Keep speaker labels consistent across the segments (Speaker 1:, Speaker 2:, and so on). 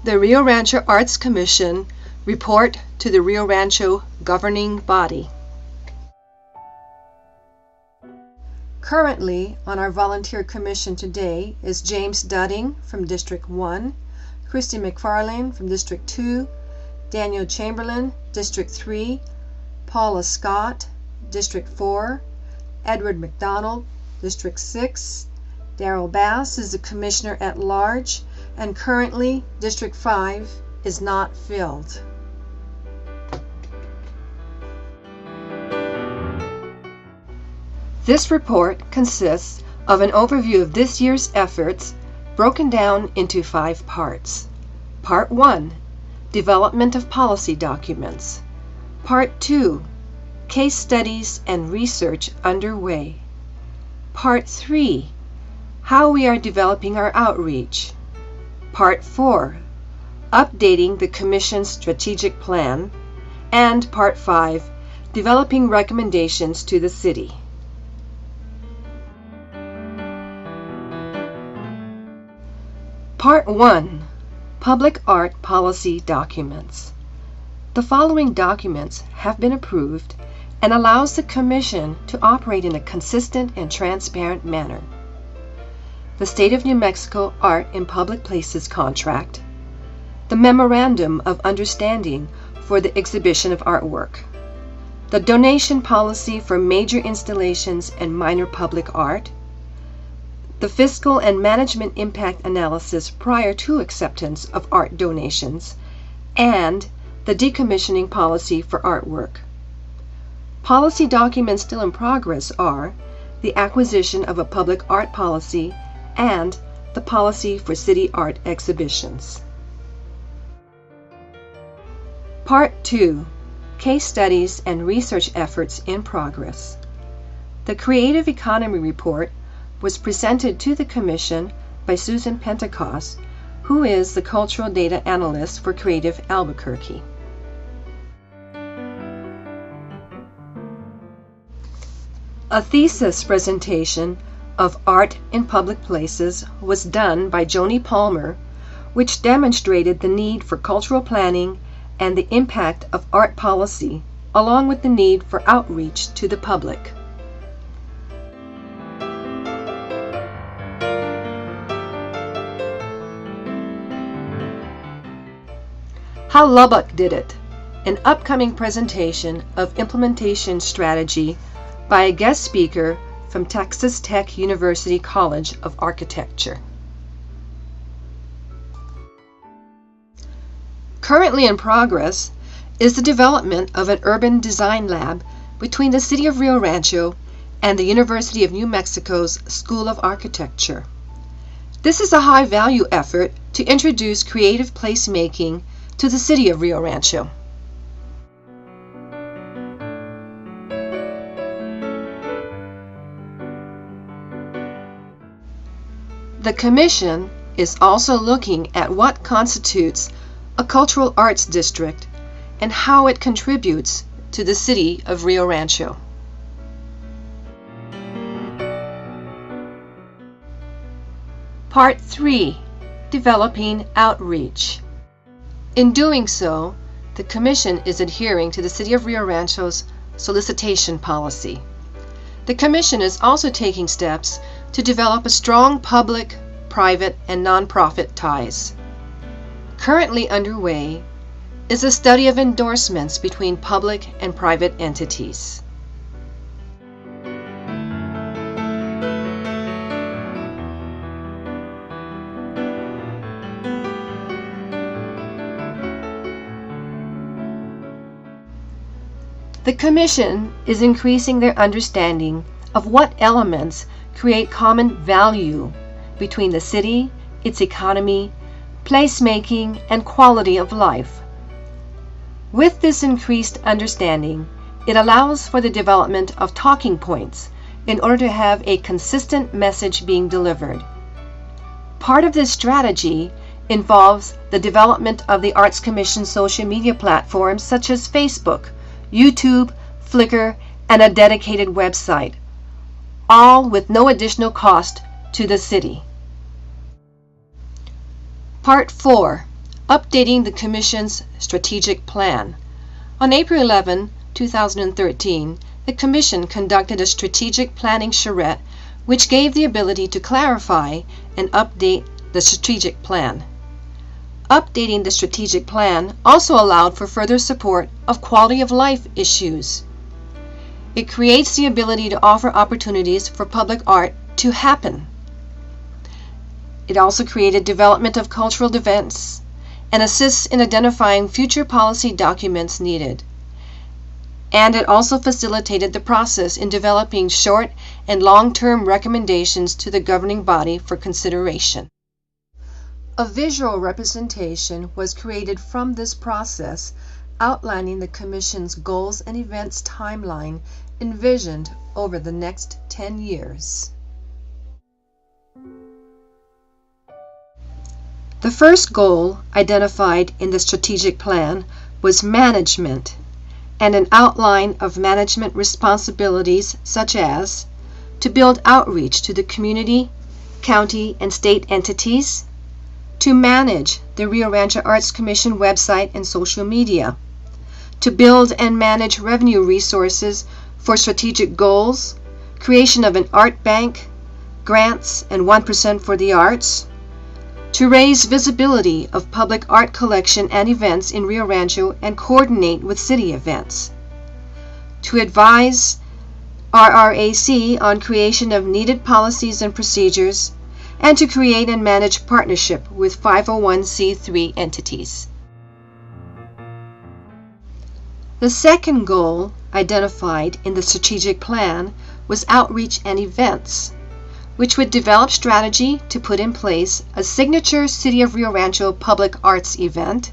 Speaker 1: The Rio Rancho Arts Commission report to the Rio Rancho Governing Body. Currently on our volunteer commission today is James Dudding from District 1, Christy McFarlane from District 2, Daniel Chamberlain, District 3, Paula Scott, District 4, Edward McDonald, District 6, Darrell Bass is the Commissioner at Large, and currently District 5 is not filled. This report consists of an overview of this year's efforts broken down into 5 parts. Part 1, Development of Policy Documents. Part 2, Case Studies and Research Underway. Part 3, How we are developing our outreach. Part 4, Updating the Commission's Strategic Plan. And Part 5, Developing Recommendations to the City. Part 1, Public Art Policy Documents. The following documents have been approved and allows the Commission to operate in a consistent and transparent manner. The State of New Mexico Art in Public Places Contract, the Memorandum of Understanding for the Exhibition of Artwork, the Donation Policy for Major Installations and Minor Public Art, the Fiscal and Management Impact Analysis prior to acceptance of art donations, and the Decommissioning Policy for Artwork. Policy documents still in progress are the Acquisition of a Public Art Policy and the Policy for City Art Exhibitions. Part 2, Case Studies and Research Efforts in Progress. The Creative Economy Report was presented to the Commission by Susan Pentecost, who is the Cultural Data Analyst for Creative Albuquerque. A thesis presentation of Art in Public Places was done by Joni Palmer, which demonstrated the need for cultural planning and the impact of art policy, along with the need for outreach to the public. How Lubbock Did It, an upcoming presentation of implementation strategy by a guest speaker from Texas Tech University College of Architecture. Currently in progress is the development of an urban design lab between the City of Rio Rancho and the University of New Mexico's School of Architecture. This is a high-value effort to introduce creative placemaking to the City of Rio Rancho. The Commission is also looking at what constitutes a cultural arts district and how it contributes to the City of Rio Rancho. Part 3, Developing Outreach. In doing so, the Commission is adhering to the City of Rio Rancho's solicitation policy. The Commission is also taking steps to develop a strong public, private, and nonprofit ties. Currently underway is a study of endorsements between public and private entities. The Commission is increasing their understanding of what elements create common value between the city, its economy, placemaking, and quality of life. With this increased understanding, it allows for the development of talking points in order to have a consistent message being delivered. Part of this strategy involves the development of the Arts Commission social media platforms such as Facebook, YouTube, Flickr, and a dedicated website, all with no additional cost to the city. Part 4, Updating the Commission's strategic plan. On April 11, 2013, the Commission conducted a strategic planning charrette which gave the ability to clarify and update the strategic plan. Updating the strategic plan also allowed for further support of quality of life issues. It creates the ability to offer opportunities for public art to happen. It also created development of cultural events and assists in identifying future policy documents needed. And it also facilitated the process in developing short and long-term recommendations to the governing body for consideration. A visual representation was created from this process, outlining the Commission's goals and events timeline envisioned over the next 10 years. The first goal identified in the strategic plan was management, and an outline of management responsibilities such as to build outreach to the community, county, and state entities, to manage the Rio Rancho Arts Commission website and social media, to build and manage revenue resources for strategic goals, creation of an art bank, grants, and 1% for the arts, to raise visibility of public art collection and events in Rio Rancho and coordinate with city events, to advise RRAC on creation of needed policies and procedures, and to create and manage partnership with 501c3 entities. The second goal identified in the strategic plan was outreach and events, which would develop strategy to put in place a signature City of Rio Rancho public arts event,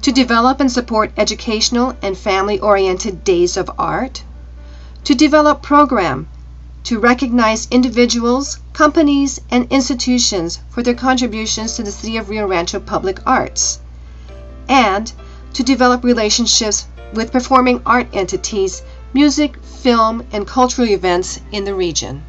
Speaker 1: to develop and support educational and family-oriented days of art, to develop program to recognize individuals, companies, and institutions for their contributions to the City of Rio Rancho public arts, and to develop relationships with performing art entities, music, film, and cultural events in the region.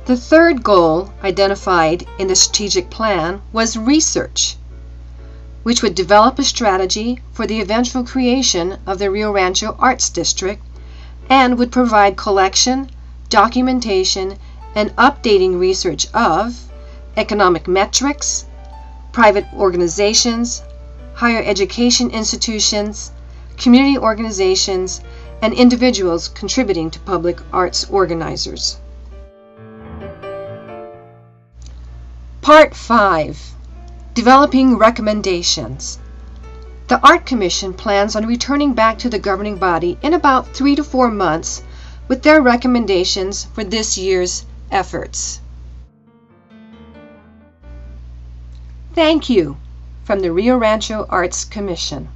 Speaker 1: The third goal identified in the strategic plan was research, which would develop a strategy for the eventual creation of the Rio Rancho Arts District and would provide collection, documentation, and updating research of economic metrics, private organizations, higher education institutions, community organizations, and individuals contributing to public arts organizers. Part 5. Developing recommendations. The Art Commission plans on returning back to the governing body in about 3 to 4 months with their recommendations for this year's efforts. Thank you from the Rio Rancho Arts Commission.